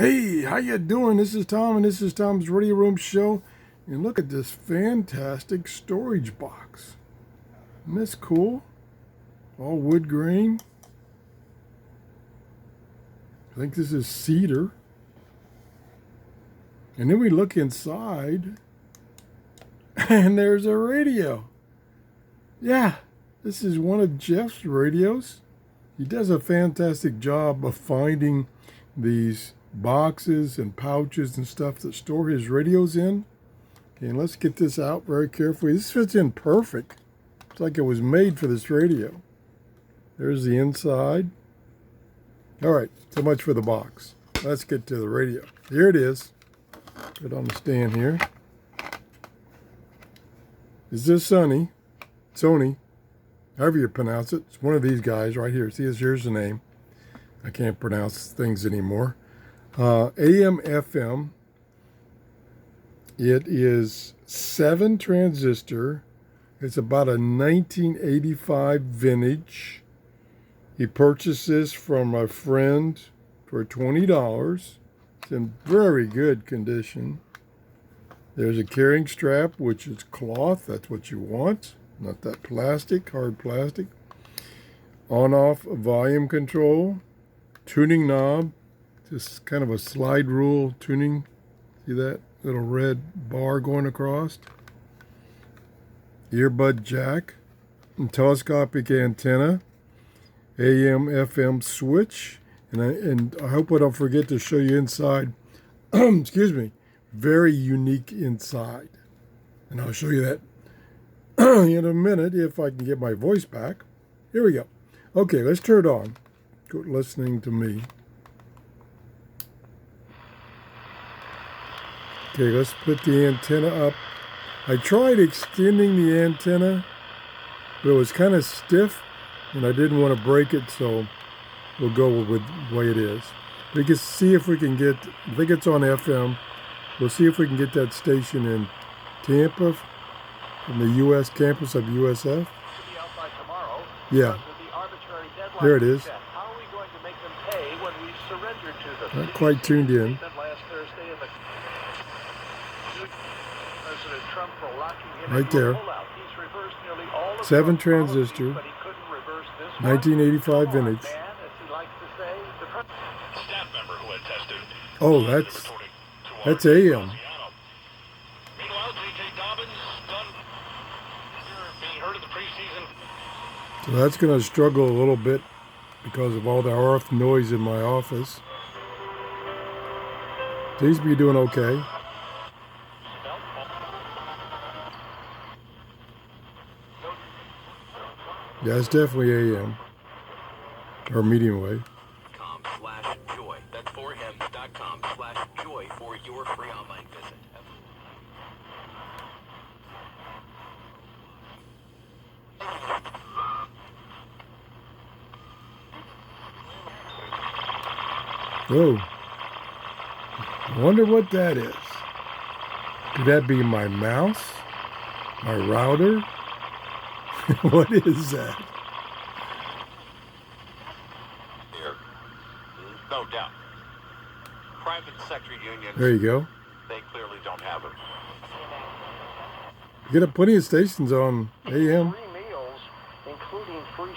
Hey, how you doing? This is Tom, and this is Tom's Radio Room Show. And look at this fantastic storage box. Isn't this cool? All wood grain. I think this is cedar. And then we look inside, and there's a radio. Yeah, this is one of Jeff's radios. He does a fantastic job of finding these boxes and pouches and stuff that store his radios in. Okay, and let's get this out very carefully. This fits in perfect. It's like it was made for this radio. There's the inside. All right, so much for the box. Let's get to the radio. Here it is. Put it on the stand here. Is this Sony? However you pronounce it. It's one of these guys right here. See, here's the name. I can't pronounce things anymore. AM, FM. It is 7 transistor. It's about a 1985 vintage. He purchased this from a friend for $20. It's in very good condition. There's a carrying strap, which is cloth. That's what you want. Not that plastic, hard plastic. On-off volume control. Tuning knob. Just kind of a slide rule tuning. See that little red bar going across? Earbud jack. And telescopic antenna. AM, FM switch. And I hope I don't forget to show you inside. Excuse me. Very unique inside. And I'll show you that in a minute if I can get my voice back. Here we go. Okay, let's turn it on. Go listening to me. Okay, let's put the antenna up. I tried extending the antenna, but it was kind of stiff, and I didn't want to break it, so we'll go with the way it is. We can see if we can get, I think it's on FM. We'll see if we can get that station in Tampa from the U.S. campus of USF. Yeah. There it is. Not quite tuned in. Right there. 7 transistor, 1985 vintage. Oh, that's AM. So that's going to struggle a little bit because of all the RF noise in my office. Seems to be doing okay. Yeah, it's definitely AM or medium wave. .com/joy. That's forhim.com/joy for your free online visit. Whoa. I wonder what that is. Could that be my mouse? My router? What is that? No doubt. Private sector unions. There you go. They clearly don't have it. You get plenty of stations on AM. Free meals, including free.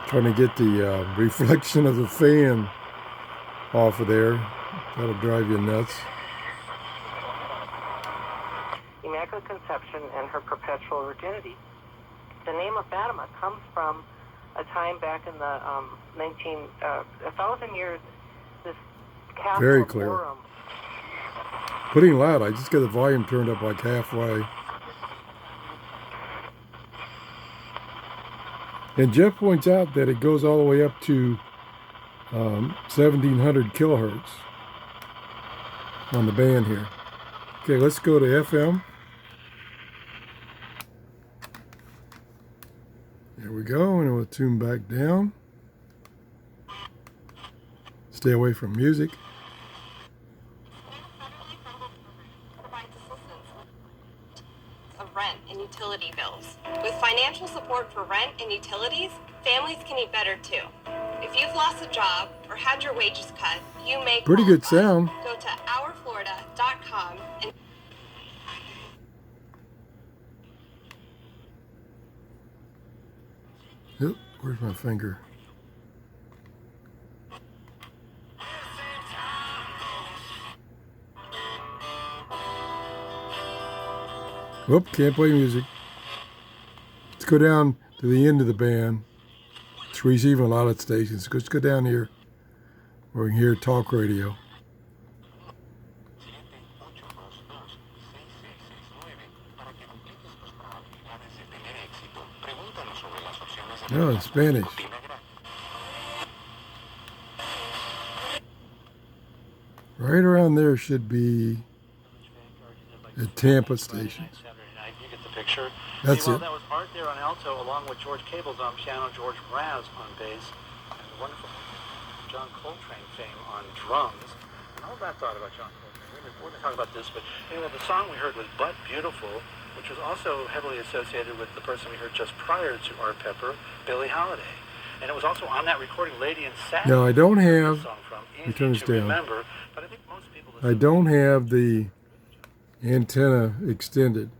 Trying to get the reflection of the fan off of there. That'll drive you nuts. Immaculate Conception and her perpetual virginity. The name of Fatima comes from a time back in the 1,000 years. This castle Very of clear. Durham. Putting loud. I just got the volume turned up like halfway. And Jeff points out that it goes all the way up to 1,700 kilohertz on the band here. Okay, let's go to FM. There we go, and we'll tune back down. Stay away from music. Provides assistance of rent and utility bills. With financial support for rent and utilities, families can eat better too. If you've lost a job or had your wages cut, you may Pretty good qualify. sound. Go to ourflorida.com and Oop, where's my finger? Whoop, can't play music. Let's go down to the end of the band. It's receiving a lot of stations. Let's go down here where we can hear talk radio. No, in Spanish. Right around there should be the Tampa station. You get the picture. That's it. That was Art there on alto, along with George Cable's on piano, George Mraz on bass, and the wonderful John Coltrane fame on drums. And all that thought about John Coltrane. We're going to talk about this, but anyway, the song we heard was But Beautiful, which was also heavily associated with the person we heard just prior to Art Pepper, Billie Holiday. And it was also on that recording, Lady in Satin. No, I don't have. Song from Let me turn this down. Remember, but I think most people I don't have the antenna extended.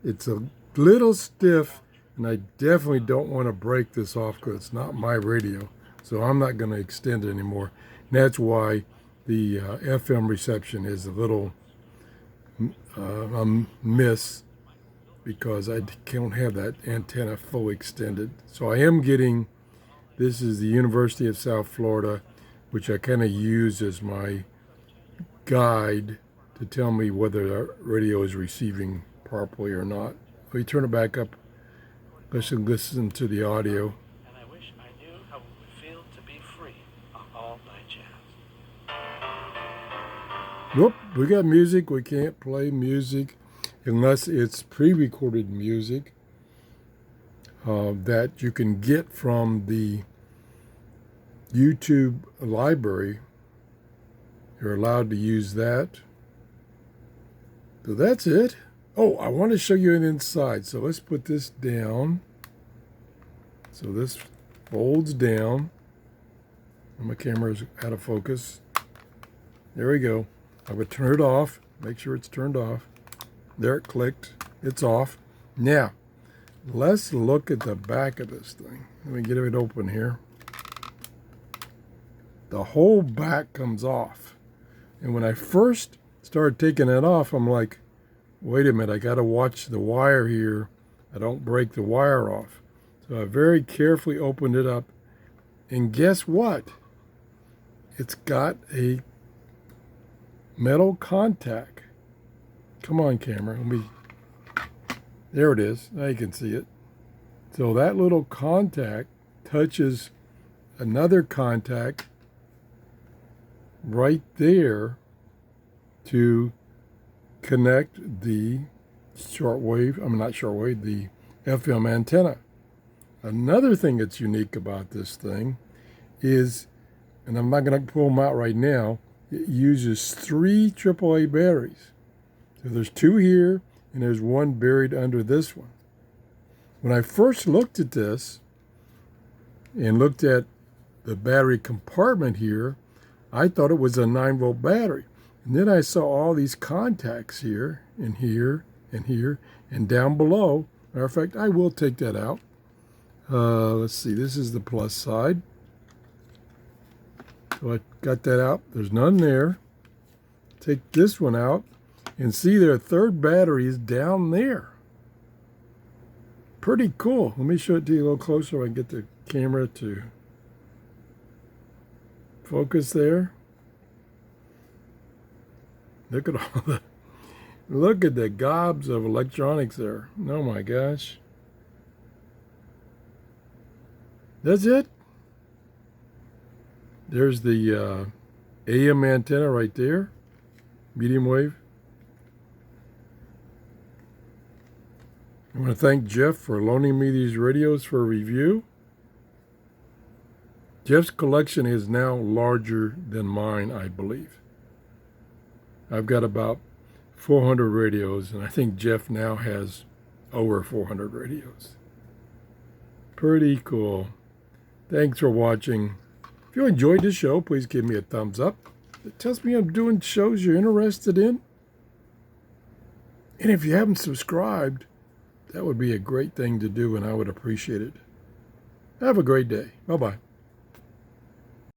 It's a little stiff, and I definitely don't want to break this off because it's not my radio. So I'm not going to extend it anymore. And that's why the FM reception is a little miss, because I don't have that antenna full extended. So I am getting, this is the University of South Florida, which I kind of use as my guide to tell me whether the radio is receiving properly or not. Let me turn it back up. Let's listen to the audio. And I wish I knew how it would feel to be free on All Night Jazz. Whoop, we got music. We can't play music unless it's pre-recorded music that you can get from the YouTube library. You're allowed to use that. So that's it. Oh, I want to show you an inside. So let's put this down. So this folds down. And my camera is out of focus. There we go. I would turn it off. Make sure it's turned off. There it clicked. It's off. Now, let's look at the back of this thing. Let me get it open here. The whole back comes off. And when I first started taking it off, I'm like, wait a minute, I got to watch the wire here. I don't break the wire off. So I very carefully opened it up. And guess what? It's got a metal contact. Come on, camera. There it is. Now you can see it. So that little contact touches another contact right there to connect the the FM antenna. Another thing that's unique about this thing is, and I'm not going to pull them out right now, it uses 3 AAA batteries. So there's 2 here, and there's 1 buried under this one. When I first looked at this and looked at the battery compartment here, I thought it was a 9-volt battery. And then I saw all these contacts here, and here, and here, and down below. Matter of fact, I will take that out. Let's see, this is the plus side. So I got that out. There's none there. Take this one out, and see their third battery is down there. Pretty cool. Let me show it to you a little closer so I can get the camera to focus there. Look at look at the gobs of electronics there. Oh my gosh. That's it. There's the AM antenna right there. Medium wave. I want to thank Jeff for loaning me these radios for a review. Jeff's collection is now larger than mine, I believe. I've got about 400 radios, and I think Jeff now has over 400 radios. Pretty cool. Thanks for watching. If you enjoyed this show, please give me a thumbs up. It tells me I'm doing shows you're interested in. And if you haven't subscribed, that would be a great thing to do, and I would appreciate it. Have a great day. Bye-bye.